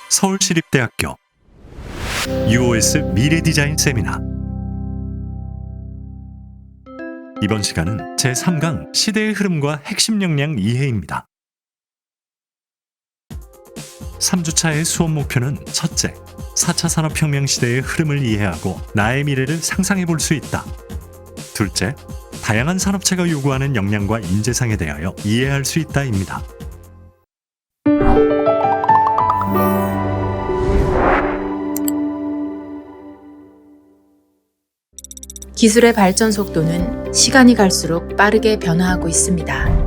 서울시립대학교 UOS 미래 디자인 세미나. 이번 시간은 제3강 시대의 흐름과 핵심 역량 이해입니다. 3주차의 수업 목표는 첫째, 4차 산업혁명 시대의 흐름을 이해하고 나의 미래를 상상해 볼 수 있다. 둘째, 다양한 산업체가 요구하는 역량과 인재상에 대하여 이해할 수 있다입니다. 기술의 발전 속도는 시간이 갈수록 빠르게 변화하고 있습니다.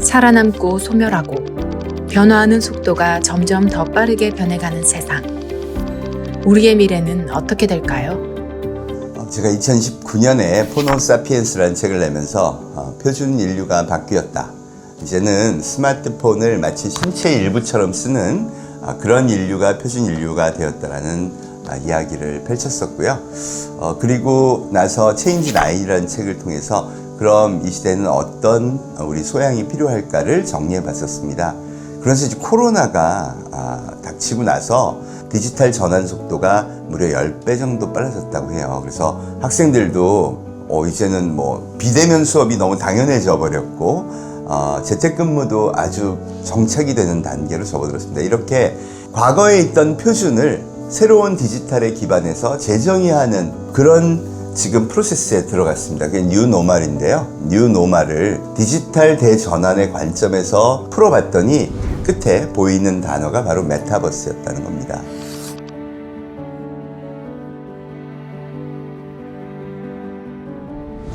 살아남고 소멸하고 변화하는 속도가 점점 더 빠르게 변해가는 세상. 우리의 미래는 어떻게 될까요? 제가 2019년에 포노 사피엔스라는 책을 내면서 표준 인류가 바뀌었다. 이제는 스마트폰을 마치 신체 일부처럼 쓰는 그런 인류가 표준 인류가 되었다라는 이야기를 펼쳤었고요. 그리고 나서 체인지 나이라는 책을 통해서 그럼 이 시대는 어떤 우리 소양이 필요할까를 정리해 봤었습니다. 그래서 이제 코로나가 닥치고 나서 디지털 전환 속도가 무려 10배 정도 빨라졌다고 해요. 그래서 학생들도 이제는 비대면 수업이 너무 당연해져 버렸고 재택근무도 아주 정착이 되는 단계로 접어들었습니다. 이렇게 과거에 있던 표준을 새로운 디지털에 기반해서 재정의하는 그런 지금 프로세스에 들어갔습니다. 그게 뉴노멀인데요. 뉴노멀을 디지털 대전환의 관점에서 풀어봤더니 끝에 보이는 단어가 바로 메타버스였다는 겁니다.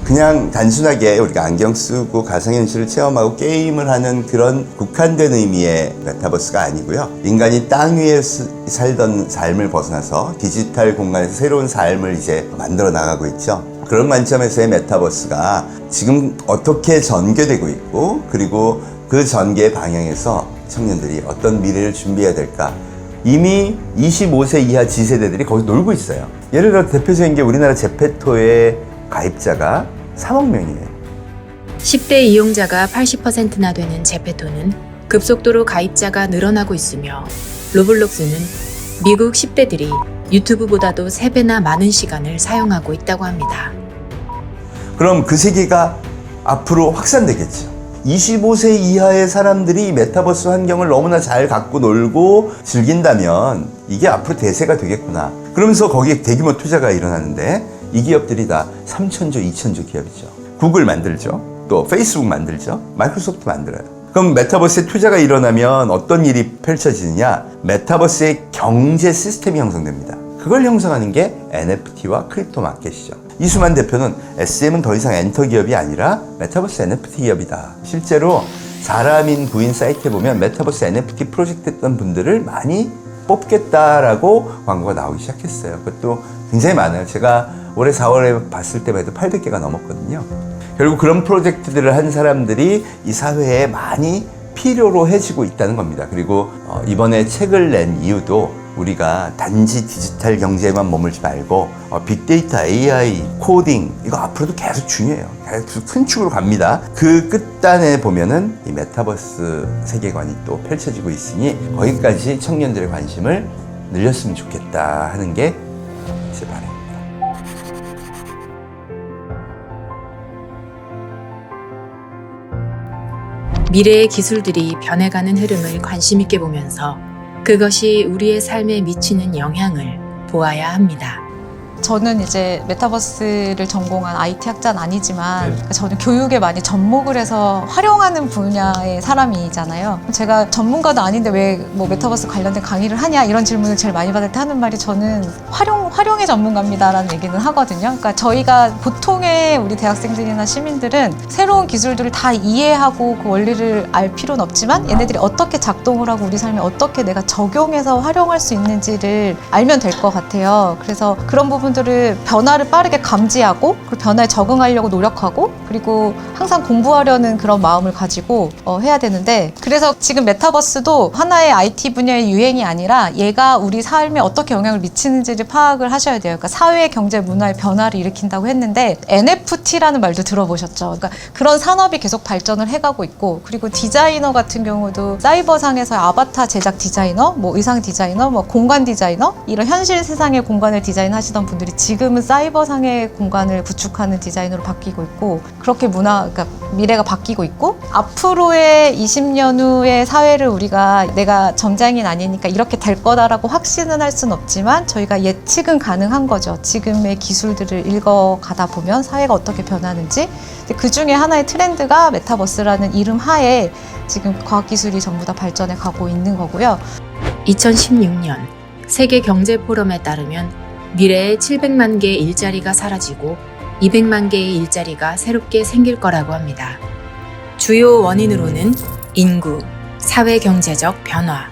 그냥 단순하게 우리가 안경 쓰고 가상현실을 체험하고 게임을 하는 그런 국한된 의미의 메타버스가 아니고요. 인간이 땅 위에 살던 삶을 벗어나서 디지털 공간에서 새로운 삶을 이제 만들어 나가고 있죠. 그런 관점에서의 메타버스가 지금 어떻게 전개되고 있고, 그리고 그 전개 방향에서 청년들이 어떤 미래를 준비해야 될까. 이미 25세 이하 G세대들이 거기서 놀고 있어요. 예를 들어 대표적인 게 우리나라 제페토의 가입자가 3억 명이에요. 10대 이용자가 80%나 되는 제페토는 급속도로 가입자가 늘어나고 있으며 로블록스는 미국 10대들이 유튜브보다도 3배나 많은 시간을 사용하고 있다고 합니다. 그럼 그 세계가 앞으로 확산되겠죠. 25세 이하의 사람들이 메타버스 환경을 너무나 잘 갖고 놀고 즐긴다면 이게 앞으로 대세가 되겠구나. 그러면서 거기에 대규모 투자가 일어나는데 이 기업들이 다 3천조, 2천조 기업이죠. 구글 만들죠. 또 페이스북 만들죠. 마이크로소프트 만들어요. 그럼 메타버스에 투자가 일어나면 어떤 일이 펼쳐지느냐? 메타버스의 경제 시스템이 형성됩니다. 그걸 형성하는 게 NFT와 크립토 마켓이죠. 이수만 대표는 SM은 더 이상 엔터 기업이 아니라 메타버스 NFT 기업이다. 실제로 사람인 부인 사이트에 보면 메타버스 NFT 프로젝트 했던 분들을 많이 뽑겠다라고 광고가 나오기 시작했어요. 그것도 굉장히 많아요. 제가 올해 4월에 봤을 때만 해도 800개가 넘었거든요. 결국 그런 프로젝트들을 한 사람들이 이 사회에 많이 필요로 해지고 있다는 겁니다. 그리고 이번에 책을 낸 이유도 우리가 단지 디지털 경제에만 머물지 말고 빅데이터, AI, 코딩 이거 앞으로도 계속 중요해요. 계속 큰 축으로 갑니다. 그 끝단에 보면은 이 메타버스 세계관이 또 펼쳐지고 있으니 거기까지 청년들의 관심을 늘렸으면 좋겠다 하는 게 제 바람입니다. 미래의 기술들이 변해가는 흐름을 관심 있게 보면서 그것이 우리의 삶에 미치는 영향을 보아야 합니다. 저는 이제 메타버스를 전공한 IT 학자는 아니지만 저는 교육에 많이 접목을 해서 활용하는 분야의 사람이잖아요. 제가 전문가도 아닌데 왜 메타버스 관련된 강의를 하냐 이런 질문을 제일 많이 받을 때 하는 말이 저는 활용의 전문가입니다라는 얘기는 하거든요. 그러니까 저희가 보통의 우리 대학생들이나 시민들은 새로운 기술들을 다 이해하고 그 원리를 알 필요는 없지만 얘네들이 어떻게 작동을 하고 우리 삶에 어떻게 내가 적용해서 활용할 수 있는지를 알면 될 것 같아요. 그래서 그런 부분들을 변화를 빠르게 감지하고 그 변화에 적응하려고 노력하고 그리고 항상 공부하려는 그런 마음을 가지고 해야 되는데 그래서 지금 메타버스도 하나의 IT 분야의 유행이 아니라 얘가 우리 삶에 어떻게 영향을 미치는지를 파악을 생각을 하셔야 돼요. 그러니까 사회, 경제, 문화의 변화를 일으킨다고 했는데 NFT라는 말도 들어보셨죠? 그러니까 그런 산업이 계속 발전을 해가고 있고, 그리고 디자이너 같은 경우도 사이버상에서 아바타 제작 디자이너, 뭐 의상 디자이너, 뭐 공간 디자이너, 이런 현실 세상의 공간을 디자인하시던 분들이 지금은 사이버상의 공간을 구축하는 디자이너로 바뀌고 있고, 그렇게 그러니까 미래가 바뀌고 있고, 앞으로의 20년 후의 사회를 우리가 내가 점장인 아니니까 이렇게 될 거다라고 확신은 할 수는 없지만 저희가 예측은 가능한 거죠. 지금의 기술들을 읽어가다 보면 사회가 어떻게 변하는지. 그 중에 하나의 트렌드가 메타버스라는 이름 하에 지금 과학기술이 전부 다 발전해 가고 있는 거고요. 2016년 세계경제포럼에 따르면 미래에 700만 개의 일자리가 사라지고 200만 개의 일자리가 새롭게 생길 거라고 합니다. 주요 원인으로는 인구, 사회-경제적 변화,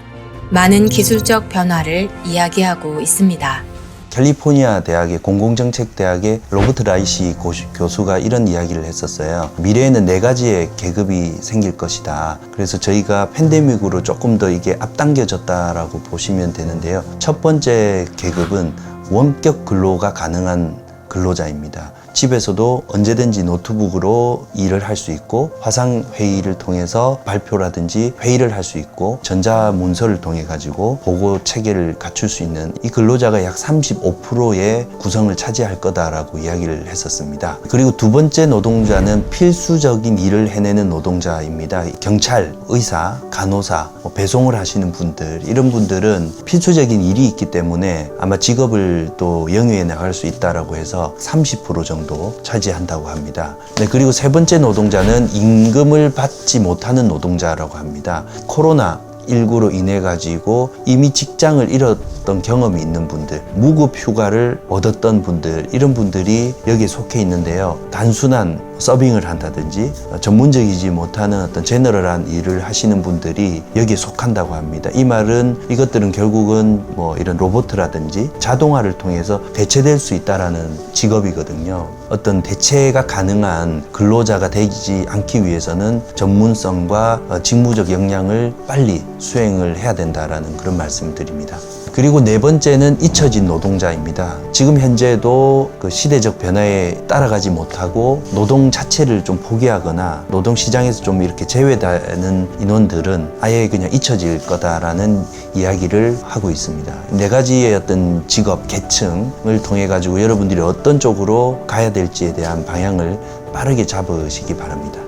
많은 기술적 변화를 이야기하고 있습니다. 캘리포니아 대학의 공공정책대학의 로버트 라이시 교수가 이런 이야기를 했었어요. 미래에는 4가지의 계급이 생길 것이다. 그래서 저희가 팬데믹으로 조금 더 이게 앞당겨졌다라고 보시면 되는데요. 첫 번째 계급은 원격 근로가 가능한 근로자입니다. 집에서도 언제든지 노트북으로 일을 할 수 있고, 화상 회의를 통해서 발표라든지 회의를 할 수 있고, 전자문서를 통해 가지고 보고 체계를 갖출 수 있는 이 근로자가 약 35%의 구성을 차지할 거다라고 이야기를 했었습니다. 그리고 두 번째 노동자는 필수적인 일을 해내는 노동자입니다. 경찰, 의사, 간호사, 배송을 하시는 분들, 이런 분들은 필수적인 일이 있기 때문에 아마 직업을 또 영위해 나갈 수 있다라고 해서 30% 정도 차지한다고 합니다. 네, 그리고 세 번째 노동자는 임금을 받지 못하는 노동자라고 합니다. 코로나19로 인해 가지고 이미 직장을 잃었던 경험이 있는 분들, 무급 휴가를 얻었던 분들, 이런 분들이 여기에 속해 있는데요. 단순한 서빙을 한다든지 전문적이지 못하는 어떤 제너럴한 일을 하시는 분들이 여기에 속한다고 합니다. 이 말은 이것들은 결국은 뭐 이런 로봇이라든지 자동화를 통해서 대체될 수 있다라는 직업이거든요. 어떤 대체가 가능한 근로자가 되지 않기 위해서는 전문성과 직무적 역량을 빨리 수행을 해야 된다라는 그런 말씀을 드립니다. 그리고 네 번째는 잊혀진 노동자입니다. 지금 현재도 그 시대적 변화에 따라가지 못하고 노동 자체를 좀 포기하거나 노동시장에서 좀 이렇게 제외되는 인원들은 아예 그냥 잊혀질 거다라는 이야기를 하고 있습니다. 4가지의 어떤 직업, 계층을 통해 가지고 여러분들이 어떤 쪽으로 가야 될지에 대한 방향을 빠르게 잡으시기 바랍니다.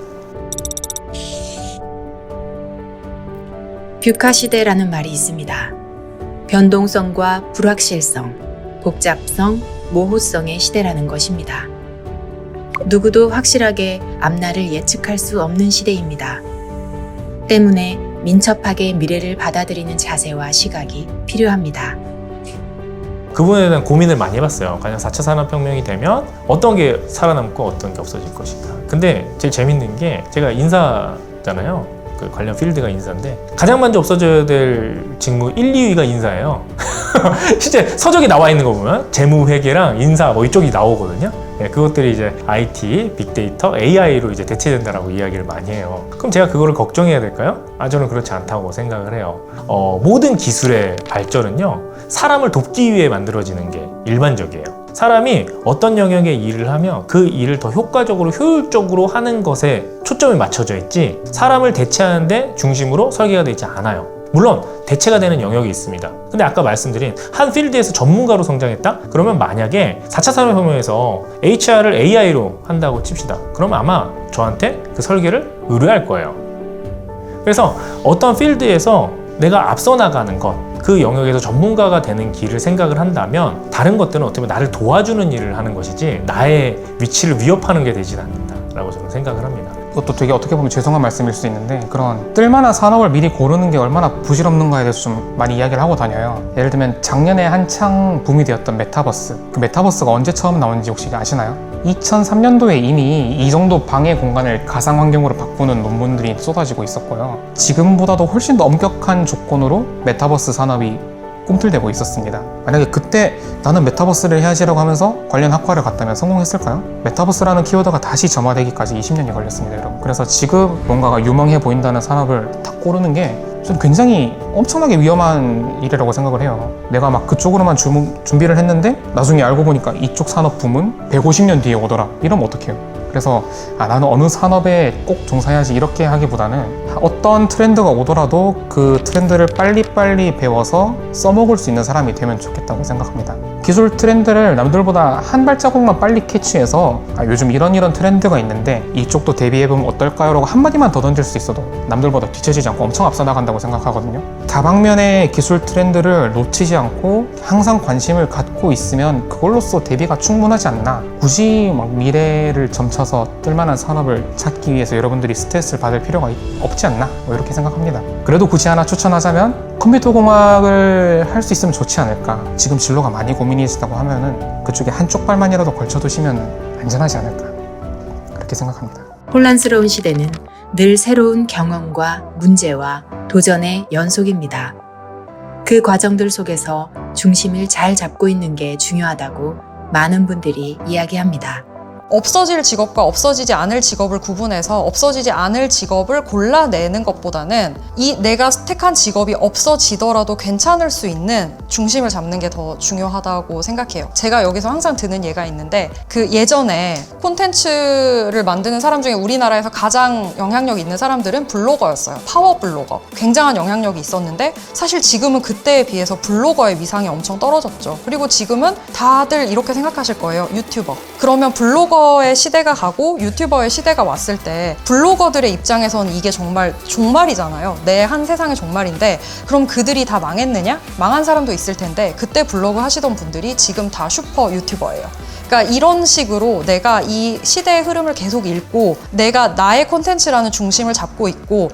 뷰카 시대라는 말이 있습니다. 변동성과 불확실성, 복잡성, 모호성의 시대라는 것입니다. 누구도 확실하게 앞날을 예측할 수 없는 시대입니다. 때문에 민첩하게 미래를 받아들이는 자세와 시각이 필요합니다. 그 부분에 대한 고민을 많이 해봤어요. 과연 4차 산업혁명이 되면 어떤 게 살아남고 어떤 게 없어질 것인가. 근데 제일 재밌는 게 제가 인사잖아요. 그 관련 필드가 인사인데 가장 먼저 없어져야 될 직무 1, 2위가 인사예요. 실제 서적에 나와 있는 거 보면 재무회계랑 인사 뭐 이쪽이 나오거든요. 네, 그것들이 이제 IT, 빅데이터, AI로 이제 대체된다라고 이야기를 많이 해요. 그럼 제가 그거를 걱정해야 될까요? 저는 그렇지 않다고 생각을 해요. 모든 기술의 발전은요, 사람을 돕기 위해 만들어지는 게 일반적이에요. 사람이 어떤 영역의 일을 하면 그 일을 더 효과적으로 효율적으로 하는 것에 초점이 맞춰져 있지 사람을 대체하는데 중심으로 설계가 되어 있지 않아요. 물론 대체가 되는 영역이 있습니다. 근데 아까 말씀드린 한 필드에서 전문가로 성장했다? 그러면 만약에 4차 산업혁명에서 HR을 AI로 한다고 칩시다. 그러면 아마 저한테 그 설계를 의뢰할 거예요. 그래서 어떤 필드에서 내가 앞서 나가는 것, 그 영역에서 전문가가 되는 길을 생각을 한다면 다른 것들은 어떻게 보면 나를 도와주는 일을 하는 것이지 나의 위치를 위협하는 게 되진 않는다라고 저는 생각을 합니다. 이것도 되게 어떻게 보면 죄송한 말씀일 수 있는데 그런 뜰만한 산업을 미리 고르는 게 얼마나 부질없는가에 대해서 좀 많이 이야기를 하고 다녀요. 예를 들면 작년에 한창 붐이 되었던 메타버스, 그 메타버스가 언제 처음 나온지 혹시 아시나요? 2003년도에 이미 이 정도 방해 공간을 가상환경으로 바꾸는 논문들이 쏟아지고 있었고요. 지금보다도 훨씬 더 엄격한 조건으로 메타버스 산업이 꿈틀대고 있었습니다. 만약에 그때 나는 메타버스를 해야지라고 하면서 관련 학과를 갔다면 성공했을까요? 메타버스라는 키워드가 다시 점화되기까지 20년이 걸렸습니다, 여러분. 그래서 지금 뭔가가 유망해 보인다는 산업을 딱 고르는 게 저는 굉장히 엄청나게 위험한 일이라고 생각을 해요. 내가 막 그쪽으로만 준비를 했는데 나중에 알고 보니까 이쪽 산업 붐은 150년 뒤에 오더라. 이러면 어떡해요? 그래서 나는 어느 산업에 꼭 종사해야지 이렇게 하기보다는 어떤 트렌드가 오더라도 그 트렌드를 빨리빨리 배워서 써먹을 수 있는 사람이 되면 좋겠다고 생각합니다. 기술 트렌드를 남들보다 한 발자국만 빨리 캐치해서 요즘 이런 트렌드가 있는데 이쪽도 대비해보면 어떨까요? 라고 한마디만 더 던질 수 있어도 남들보다 뒤처지지 않고 엄청 앞서 나간다고 생각하거든요. 다방면의 기술 트렌드를 놓치지 않고 항상 관심을 갖고 있으면 그걸로써 대비가 충분하지 않나. 굳이 막 미래를 점쳐서 뜰만한 산업을 찾기 위해서 여러분들이 스트레스를 받을 필요가 없지 않나, 뭐 이렇게 생각합니다. 그래도 굳이 하나 추천하자면 컴퓨터 공학을 할 수 있으면 좋지 않을까. 지금 진로가 많이 고민이시다고 하면은 그쪽에 한쪽 발만이라도 걸쳐두시면 안전하지 않을까, 그렇게 생각합니다. 혼란스러운 시대는 늘 새로운 경험과 문제와 도전의 연속입니다. 그 과정들 속에서 중심을 잘 잡고 있는 게 중요하다고 많은 분들이 이야기합니다. 없어질 직업과 없어지지 않을 직업을 구분해서 없어지지 않을 직업을 골라내는 것보다는 이 내가 택한 직업이 없어지더라도 괜찮을 수 있는 중심을 잡는 게 더 중요하다고 생각해요. 제가 여기서 항상 드는 예가 있는데, 그 예전에 콘텐츠를 만드는 사람 중에 우리나라에서 가장 영향력 있는 사람들은 블로거였어요. 파워 블로거. 굉장한 영향력이 있었는데 사실 지금은 그때에 비해서 블로거의 위상이 엄청 떨어졌죠. 그리고 지금은 다들 이렇게 생각하실 거예요. 유튜버. 그러면 블로거의 시대가 가고 유튜버의 시대가 왔을 때 블로거들의 입장에서는 이게 정말 종말이잖아요. 내 한 세상의 종말인데, 그럼 그들이 다 망했느냐? 망한 사람도 있을 텐데 그때 블로그 하시던 분들이 지금 다 슈퍼 유튜버예요. 그러니까 이런 식으로 내가 이 시대의 흐름을 계속 읽고 내가 나의 콘텐츠라는 중심을 잡고 있고,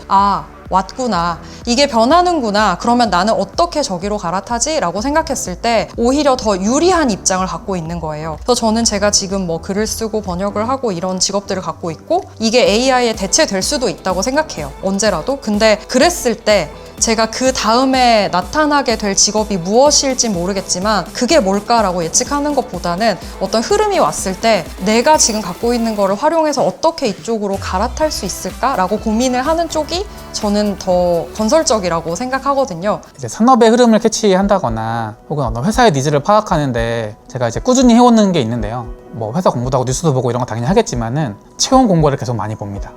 왔구나, 이게 변하는구나, 그러면 나는 어떻게 저기로 갈아타지? 라고 생각했을 때 오히려 더 유리한 입장을 갖고 있는 거예요. 그래서 저는 제가 지금 뭐 글을 쓰고 번역을 하고 이런 직업들을 갖고 있고 이게 AI에 대체될 수도 있다고 생각해요. 언제라도. 근데 그랬을 때 제가 그 다음에 나타나게 될 직업이 무엇일지 모르겠지만 그게 뭘까라고 예측하는 것보다는 어떤 흐름이 왔을 때 내가 지금 갖고 있는 거를 활용해서 어떻게 이쪽으로 갈아탈 수 있을까라고 고민을 하는 쪽이 저는 더 건설적이라고 생각하거든요. 이제 산업의 흐름을 캐치한다거나 혹은 어떤 회사의 니즈를 파악하는데 제가 이제 꾸준히 해오는 게 있는데요. 뭐 회사 공부도 하고 뉴스도 보고 이런 거 당연히 하겠지만은 채용 공고를 계속 많이 봅니다.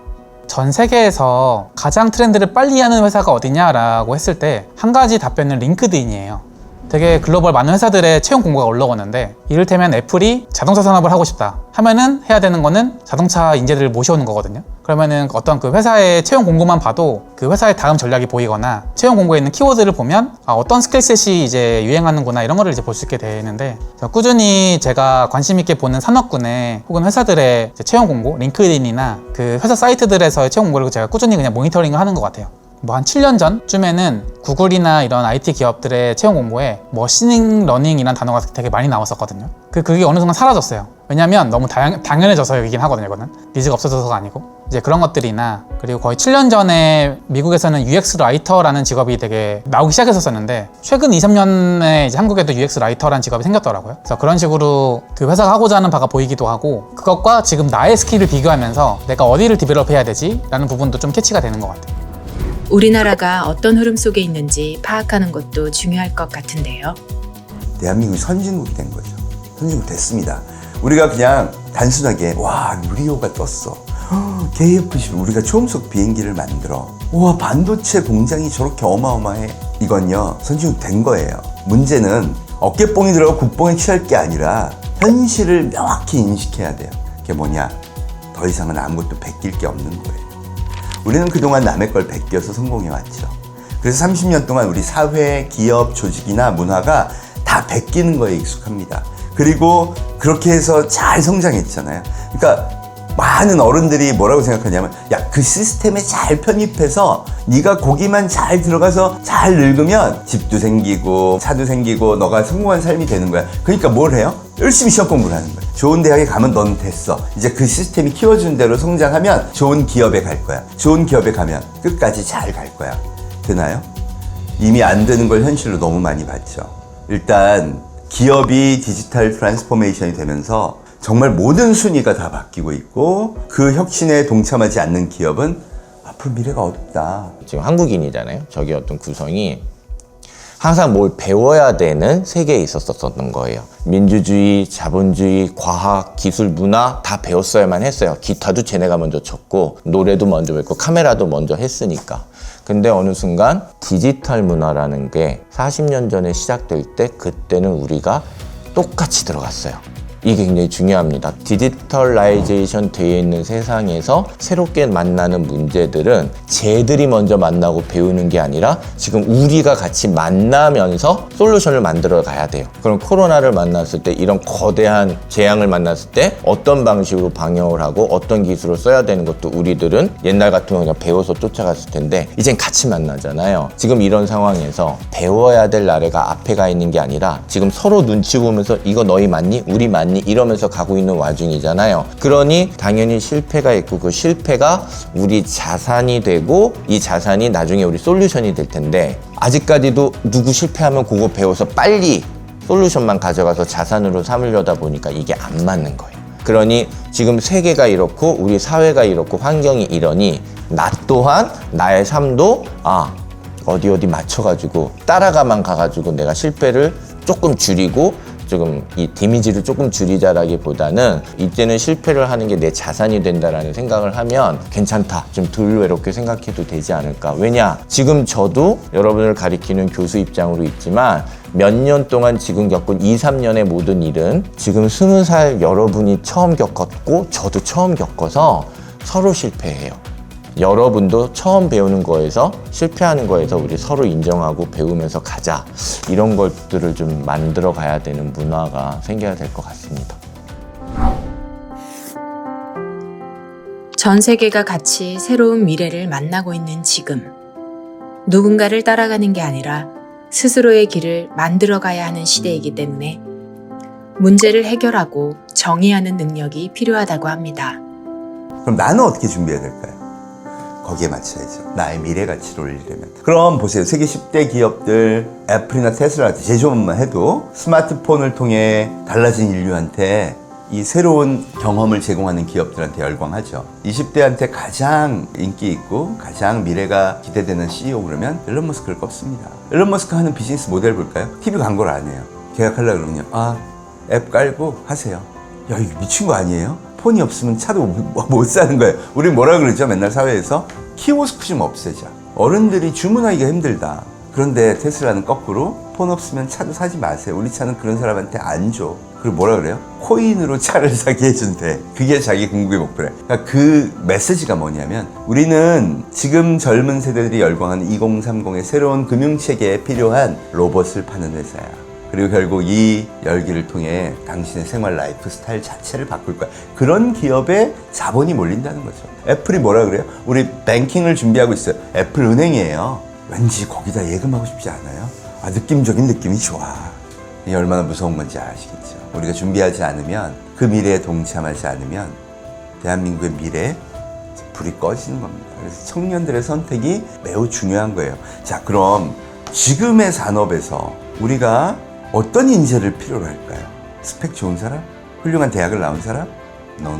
전 세계에서 가장 트렌드를 빨리 하는 회사가 어디냐라고 했을 때 한 가지 답변은 링크드인이에요. 되게 글로벌 많은 회사들의 채용 공고가 올라오는데, 이를테면 애플이 자동차 산업을 하고 싶다 하면은 해야 되는 거는 자동차 인재들을 모셔오는 거거든요. 그러면은 어떤 그 회사의 채용 공고만 봐도 그 회사의 다음 전략이 보이거나 채용 공고에 있는 키워드를 보면 어떤 스킬셋이 이제 유행하는구나, 이런 거를 이제 볼 수 있게 되는데, 꾸준히 제가 관심 있게 보는 산업군의 혹은 회사들의 채용 공고, 링크드인이나 그 회사 사이트들에서의 채용 공고를 제가 꾸준히 그냥 모니터링을 하는 것 같아요. 뭐 한 7년 전쯤에는 구글이나 이런 IT 기업들의 채용 공고에 머신링 러닝이라는 단어가 되게 많이 나왔었거든요. 그게 어느 순간 사라졌어요. 왜냐면 너무 당연해져서이긴 하거든요. 이거는 니즈가 없어져서가 아니고 이제 그런 것들이나, 그리고 거의 7년 전에 미국에서는 UX 라이터라는 직업이 되게 나오기 시작했었는데 최근 2-3년에 이제 한국에도 UX 라이터라는 직업이 생겼더라고요. 그래서 그런 식으로 그 회사가 하고자 하는 바가 보이기도 하고, 그것과 지금 나의 스킬을 비교하면서 내가 어디를 디벨롭해야 되지? 라는 부분도 좀 캐치가 되는 것 같아요. 우리나라가 어떤 흐름 속에 있는지 파악하는 것도 중요할 것 같은데요. 대한민국이 선진국이 된 거죠. 선진국 됐습니다. 우리가 그냥 단순하게 누리호가 떴어, KFC, 우리가 초음속 비행기를 만들어, 반도체 공장이 저렇게 어마어마해, 이건요 선진국 된 거예요. 문제는 어깨뽕이 들어가 국뽕에 취할 게 아니라 현실을 명확히 인식해야 돼요. 그게 뭐냐, 더 이상은 아무것도 베낄 게 없는 거예요. 우리는 그동안 남의 걸 베껴서 성공해왔죠. 그래서 30년 동안 우리 사회, 기업, 조직이나 문화가 다 베끼는 거에 익숙합니다. 그리고 그렇게 해서 잘 성장했잖아요. 그러니까 많은 어른들이 뭐라고 생각하냐면, 그 시스템에 잘 편입해서 네가 거기만 잘 들어가서 잘 늙으면 집도 생기고 차도 생기고 너가 성공한 삶이 되는 거야. 그러니까 뭘 해요? 열심히 시험 공부를 하는 거야. 좋은 대학에 가면 넌 됐어. 이제 그 시스템이 키워준 대로 성장하면 좋은 기업에 갈 거야. 좋은 기업에 가면 끝까지 잘 갈 거야. 되나요? 이미 안 되는 걸 현실로 너무 많이 봤죠. 일단 기업이 디지털 트랜스포메이션이 되면서 정말 모든 순위가 다 바뀌고 있고, 그 혁신에 동참하지 않는 기업은 앞으로 미래가 어둡다. 지금 한국인이잖아요. 저기 어떤 구성이 항상 뭘 배워야 되는 세계에 있었었던 거예요. 민주주의, 자본주의, 과학, 기술, 문화 다 배웠어야만 했어요. 기타도 쟤네가 먼저 쳤고 노래도 먼저 했고 카메라도 먼저 했으니까. 근데 어느 순간 디지털 문화라는 게 40년 전에 시작될 때 그때는 우리가 똑같이 들어갔어요. 이게 굉장히 중요합니다. 디지털라이제이션 되어 있는 세상에서 새롭게 만나는 문제들은 쟤들이 먼저 만나고 배우는 게 아니라 지금 우리가 같이 만나면서 솔루션을 만들어 가야 돼요. 그럼 코로나를 만났을 때 이런 거대한 재앙을 만났을 때 어떤 방식으로 방역을 하고 어떤 기술을 써야 되는 것도 우리들은 옛날 같으면 그냥 배워서 쫓아갔을 텐데 이젠 같이 만나잖아요. 지금 이런 상황에서 배워야 될 나라가 앞에 가 있는 게 아니라 지금 서로 눈치 보면서 이거 너희 맞니? 우리 맞니? 이러면서 가고 있는 와중이잖아요. 그러니 당연히 실패가 있고 그 실패가 우리 자산이 되고 이 자산이 나중에 우리 솔루션이 될 텐데 아직까지도 누구 실패하면 그거 배워서 빨리 솔루션만 가져가서 자산으로 삼으려다 보니까 이게 안 맞는 거예요. 그러니 지금 세계가 이렇고 우리 사회가 이렇고 환경이 이러니 나 또한 나의 삶도 어디 맞춰가지고 따라가만 가가지고 내가 실패를 조금 줄이고 조금 이 데미지를 조금 줄이자라기보다는 이제는 실패를 하는 게 내 자산이 된다라는 생각을 하면 괜찮다. 좀 덜 외롭게 생각해도 되지 않을까. 왜냐? 지금 저도 여러분을 가리키는 교수 입장으로 있지만 몇 년 동안 지금 겪은 2, 3년의 모든 일은 지금 20살 여러분이 처음 겪었고 저도 처음 겪어서 서로 실패해요. 여러분도 처음 배우는 거에서 실패하는 거에서 우리 서로 인정하고 배우면서 가자. 이런 것들을 좀 만들어 가야 되는 문화가 생겨야 될 것 같습니다. 전 세계가 같이 새로운 미래를 만나고 있는 지금. 누군가를 따라가는 게 아니라 스스로의 길을 만들어가야 하는 시대이기 때문에 문제를 해결하고 정의하는 능력이 필요하다고 합니다. 그럼 나는 어떻게 준비해야 될까요? 거기에 맞춰야죠. 나의 미래 가치를 올리려면. 그럼 보세요. 세계 10대 기업들, 애플이나 테슬라 제조업만 해도 스마트폰을 통해 달라진 인류한테 이 새로운 경험을 제공하는 기업들한테 열광하죠. 20대한테 가장 인기 있고 가장 미래가 기대되는 CEO 그러면 일론 머스크를 꼽습니다. 일론 머스크 하는 비즈니스 모델 볼까요? TV 광고를 안 해요. 계약하려고 그러면요. 앱 깔고 하세요. 야, 이거 미친 거 아니에요? 폰이 없으면 차도 못 사는 거예요. 우리 뭐라 그러죠? 맨날 사회에서 키오스크 좀 없애자. 어른들이 주문하기가 힘들다. 그런데 테슬라는 거꾸로 폰 없으면 차도 사지 마세요. 우리 차는 그런 사람한테 안 줘. 그리고 뭐라 그래요? 코인으로 차를 사게 해준대. 그게 자기 궁극의 목표래. 그러니까 그 메시지가 뭐냐면 우리는 지금 젊은 세대들이 열광하는 2030의 새로운 금융체계에 필요한 로봇을 파는 회사야. 그리고 결국 이 열기를 통해 당신의 생활 라이프 스타일 자체를 바꿀 거야. 그런 기업에 자본이 몰린다는 거죠. 애플이 뭐라 그래요? 우리 뱅킹을 준비하고 있어요. 애플 은행이에요. 왠지 거기다 예금하고 싶지 않아요? 느낌적인 느낌이 좋아. 이게 얼마나 무서운 건지 아시겠죠? 우리가 준비하지 않으면, 그 미래에 동참하지 않으면 대한민국의 미래에 불이 꺼지는 겁니다. 그래서 청년들의 선택이 매우 중요한 거예요. 자, 그럼 지금의 산업에서 우리가 어떤 인재를 필요로 할까요? 스펙 좋은 사람? 훌륭한 대학을 나온 사람? No.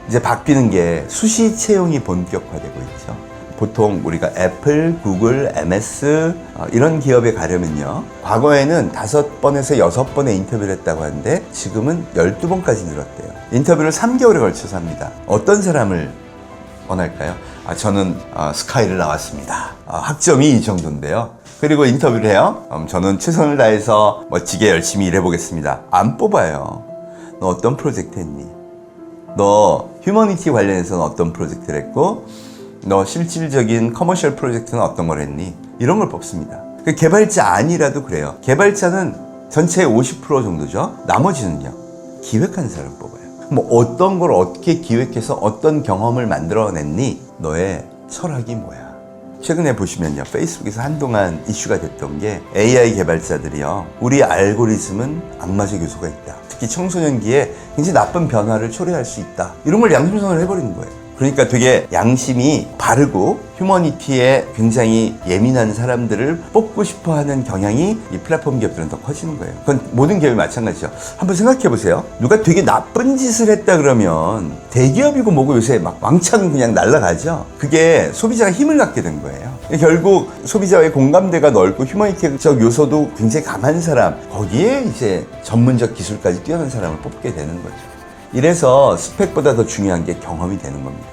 이제 바뀌는 게 수시 채용이 본격화되고 있죠. 보통 우리가 애플, 구글, MS 이런 기업에 가려면요. 과거에는 5번에서 6번의 인터뷰를 했다고 하는데 지금은 12번까지 늘었대요. 인터뷰를 3개월에 걸쳐서 합니다. 어떤 사람을 원할까요? 저는 스카이를 나왔습니다. 학점이 이 정도인데요. 그리고 인터뷰를 해요. 저는 최선을 다해서 멋지게 열심히 일해보겠습니다. 안 뽑아요. 너 어떤 프로젝트 했니? 너 휴머니티 관련해서는 어떤 프로젝트를 했고 너 실질적인 커머셜 프로젝트는 어떤 걸 했니? 이런 걸 뽑습니다. 개발자 아니라도 그래요. 개발자는 전체의 50% 정도죠. 나머지는요. 기획하는 사람 뽑아요. 뭐 어떤 걸 어떻게 기획해서 어떤 경험을 만들어냈니? 너의 철학이 뭐야? 최근에 보시면요. 페이스북에서 한동안 이슈가 됐던 게 AI 개발자들이요. 우리 알고리즘은 악마적 요소가 있다. 특히 청소년기에 굉장히 나쁜 변화를 초래할 수 있다. 이런 걸 양심선언을 해버리는 거예요. 그러니까 되게 양심이 바르고 휴머니티에 굉장히 예민한 사람들을 뽑고 싶어 하는 경향이 이 플랫폼 기업들은 더 커지는 거예요. 그건 모든 기업이 마찬가지죠. 한번 생각해 보세요. 누가 되게 나쁜 짓을 했다 그러면 대기업이고 뭐고 요새 막 왕창 그냥 날아가죠. 그게 소비자가 힘을 갖게 된 거예요. 결국 소비자의 공감대가 넓고 휴머니티적 요소도 굉장히 강한 사람, 거기에 이제 전문적 기술까지 뛰어난 사람을 뽑게 되는 거죠. 이래서 스펙보다 더 중요한 게 경험이 되는 겁니다.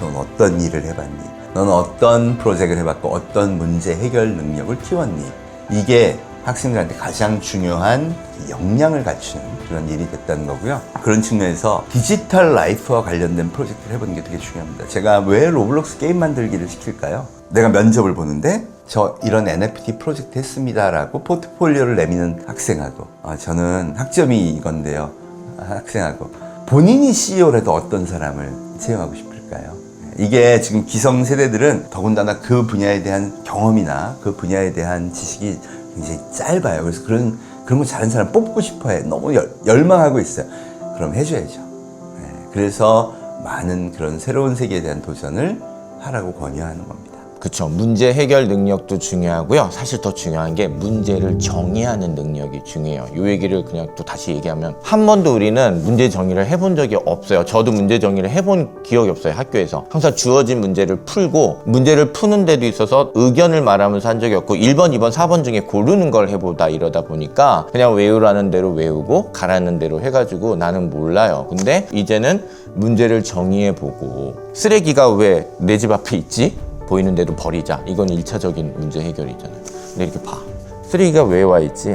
넌 어떤 일을 해봤니? 넌 어떤 프로젝트를 해봤고 어떤 문제 해결 능력을 키웠니? 이게 학생들한테 가장 중요한 역량을 갖추는 그런 일이 됐다는 거고요. 그런 측면에서 디지털 라이프와 관련된 프로젝트를 해보는 게 되게 중요합니다. 제가 왜 로블록스 게임 만들기를 시킬까요? 내가 면접을 보는데 저 이런 NFT 프로젝트 했습니다라고 포트폴리오를 내미는 학생하고 저는 학점이 이건데요. 학생하고 본인이 CEO라도 어떤 사람을 채용하고 싶을까요? 이게 지금 기성세대들은 더군다나 그 분야에 대한 경험이나 그 분야에 대한 지식이 굉장히 짧아요. 그래서 그런 거 잘하는 사람 뽑고 싶어 해. 너무 열망하고 있어요. 그럼 해줘야죠. 그래서 많은 그런 새로운 세계에 대한 도전을 하라고 권유하는 겁니다. 그쵸. 문제 해결 능력도 중요하고요. 사실 더 중요한 게 문제를 정의하는 능력이 중요해요. 이 얘기를 그냥 또 다시 얘기하면 한 번도 우리는 문제 정의를 해본 적이 없어요. 저도 문제 정의를 해본 기억이 없어요. 학교에서. 항상 주어진 문제를 풀고 문제를 푸는 데도 있어서 의견을 말하면서 한 적이 없고 1번, 2번, 4번 중에 고르는 걸 해보다 이러다 보니까 그냥 외우라는 대로 외우고 가라는 대로 해가지고 나는 몰라요. 근데 이제는 문제를 정의해보고 쓰레기가 왜 내 집 앞에 있지? 보이는데도 버리자. 이건 1차적인 문제 해결이잖아요. 근데 이렇게 봐. 쓰레기가 왜 와 있지?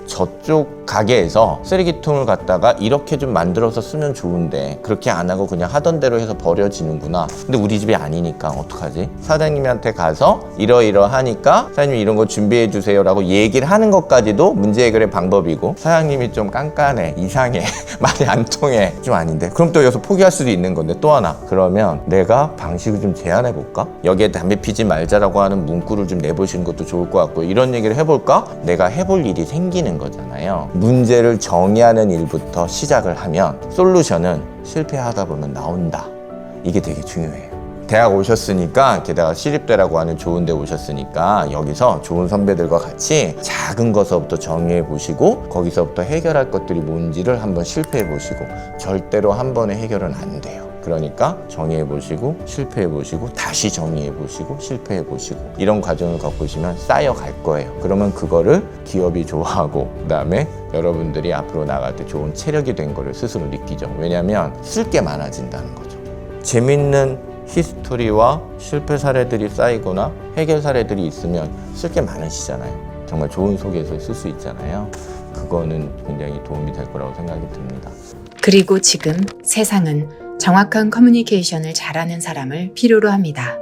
저쪽 가게에서 쓰레기통을 갖다가 이렇게 좀 만들어서 쓰면 좋은데 그렇게 안 하고 그냥 하던 대로 해서 버려지는구나. 근데 우리 집이 아니니까 어떡하지? 사장님한테 가서 이러이러하니까 사장님 이런 거 준비해 주세요 라고 얘기를 하는 것까지도 문제 해결의 방법이고 사장님이 좀 깐깐해, 이상해, 말이 안 통해, 좀 아닌데 그럼 또 여기서 포기할 수도 있는 건데 또 하나 그러면 내가 방식을 좀 제안해 볼까? 여기에 담배 피지 말자라고 하는 문구를 좀 내보시는 것도 좋을 것 같고 이런 얘기를 해볼까? 내가 해볼 일이 생기는 거잖아요. 문제를 정의하는 일부터 시작을 하면 솔루션은 실패하다 보면 나온다. 이게 되게 중요해요. 대학 오셨으니까 게다가 시립대라고 하는 좋은 데 오셨으니까 여기서 좋은 선배들과 같이 작은 것서부터 정의해 보시고 거기서부터 해결할 것들이 뭔지를 한번 실패해 보시고 절대로 한 번에 해결은 안 돼요. 그러니까 정의해 보시고 실패해 보시고 다시 정의해 보시고 실패해 보시고 이런 과정을 겪으시면 쌓여갈 거예요. 그러면 그거를 기업이 좋아하고 그다음에 여러분들이 앞으로 나갈 때 좋은 체력이 된 거를 스스로 느끼죠. 왜냐하면 쓸 게 많아진다는 거죠. 재밌는 히스토리와 실패 사례들이 쌓이거나 해결 사례들이 있으면 쓸 게 많으시잖아요. 정말 좋은 소개서 쓸 수 있잖아요. 그거는 굉장히 도움이 될 거라고 생각이 듭니다. 그리고 지금 세상은 정확한 커뮤니케이션을 잘하는 사람을 필요로 합니다.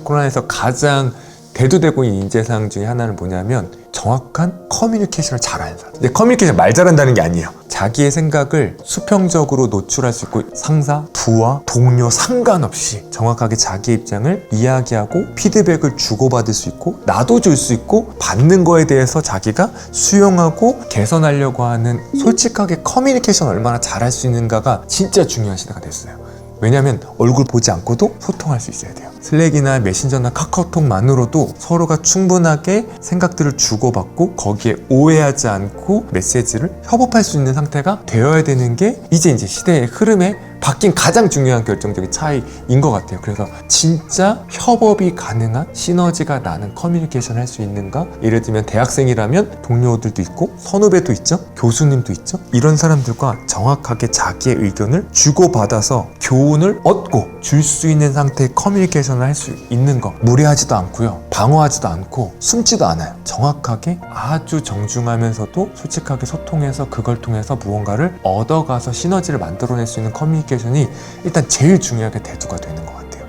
코로나에서 가장 대두되고 있는 인재상 중에 하나는 뭐냐면 정확한 커뮤니케이션을 잘하는 사람. 근데 커뮤니케이션 말 잘한다는 게 아니에요. 자기의 생각을 수평적으로 노출할 수 있고 상사, 부하, 동료 상관없이 정확하게 자기 입장을 이야기하고 피드백을 주고받을 수 있고 나도 줄 수 있고 받는 거에 대해서 자기가 수용하고 개선하려고 하는 솔직하게 커뮤니케이션 얼마나 잘할 수 있는가가 진짜 중요한 시대가 됐어요. 왜냐하면 얼굴 보지 않고도 소통할 수 있어야 돼요. 슬랙이나 메신저나 카카오톡만으로도 서로가 충분하게 생각들을 주고받고 거기에 오해하지 않고 메시지를 협업할 수 있는 상태가 되어야 되는 게 이제 시대의 흐름에 바뀐 가장 중요한 결정적인 차이인 것 같아요. 그래서 진짜 협업이 가능한 시너지가 나는 커뮤니케이션을 할 수 있는가? 예를 들면 대학생이라면 동료들도 있고 선후배도 있죠. 교수님도 있죠. 이런 사람들과 정확하게 자기의 의견을 주고받아서 교훈을 얻고 줄 수 있는 상태의 커뮤니케이션을 할 수 있는 거. 무례하지도 않고요. 방어하지도 않고 숨지도 않아요. 정확하게 아주 정중하면서도 솔직하게 소통해서 그걸 통해서 무언가를 얻어가서 시너지를 만들어낼 수 있는 커뮤니케이션이 일단 제일 중요하게 대두가 되는 것 같아요.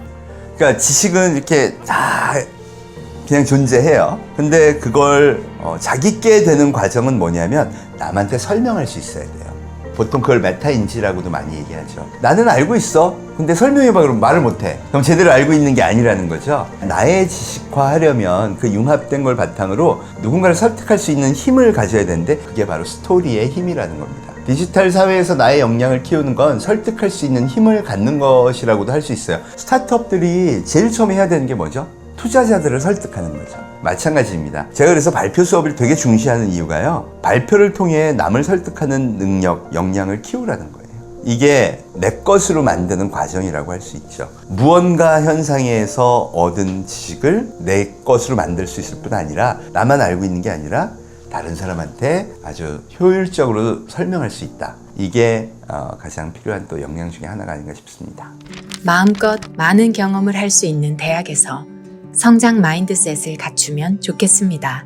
그러니까 지식은 이렇게 다 그냥 존재해요. 근데 그걸 자기께 되는 과정은 뭐냐면 남한테 설명할 수 있어야 돼요. 보통 그걸 메타인지라고도 많이 얘기하죠. 나는 알고 있어. 근데 설명해봐 그러면 말을 못해. 그럼 제대로 알고 있는 게 아니라는 거죠. 나의 지식화하려면 그 융합된 걸 바탕으로 누군가를 설득할 수 있는 힘을 가져야 되는데 그게 바로 스토리의 힘이라는 겁니다. 디지털 사회에서 나의 역량을 키우는 건 설득할 수 있는 힘을 갖는 것이라고도 할 수 있어요. 스타트업들이 제일 처음에 해야 되는 게 뭐죠? 투자자들을 설득하는 거죠. 마찬가지입니다. 제가 그래서 발표 수업을 되게 중시하는 이유가요. 발표를 통해 남을 설득하는 능력, 역량을 키우라는 거예요. 이게 내 것으로 만드는 과정이라고 할 수 있죠. 무언가 현상에서 얻은 지식을 내 것으로 만들 수 있을 뿐 아니라 나만 알고 있는 게 아니라 다른 사람한테 아주 효율적으로 설명할 수 있다. 이게 가장 필요한 또 역량 중에 하나가 아닌가 싶습니다. 마음껏 많은 경험을 할 수 있는 대학에서 성장 마인드셋을 갖추면 좋겠습니다.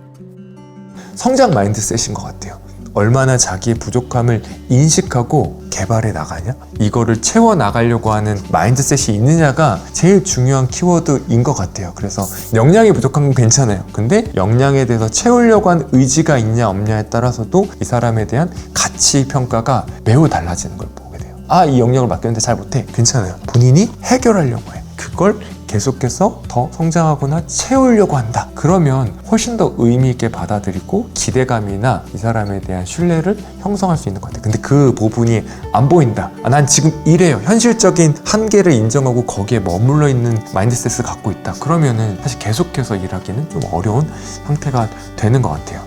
성장 마인드셋인 것 같아요. 얼마나 자기의 부족함을 인식하고 개발해 나가냐? 이거를 채워나가려고 하는 마인드셋이 있느냐가 제일 중요한 키워드인 것 같아요. 그래서 역량이 부족한 건 괜찮아요. 근데 역량에 대해서 채우려고 하는 의지가 있냐 없냐에 따라서도 이 사람에 대한 가치 평가가 매우 달라지는 걸 보게 돼요. 아, 이 역량을 맡겼는데 잘 못해. 괜찮아요. 본인이 해결하려고 해. 그걸 계속해서 더 성장하거나 채우려고 한다. 그러면 훨씬 더 의미 있게 받아들이고 기대감이나 이 사람에 대한 신뢰를 형성할 수 있는 것 같아요. 근데 그 부분이 안 보인다. 아, 난 지금 이래요. 현실적인 한계를 인정하고 거기에 머물러 있는 마인드셋을 갖고 있다. 그러면은 사실 계속해서 일하기는 좀 어려운 상태가 되는 것 같아요.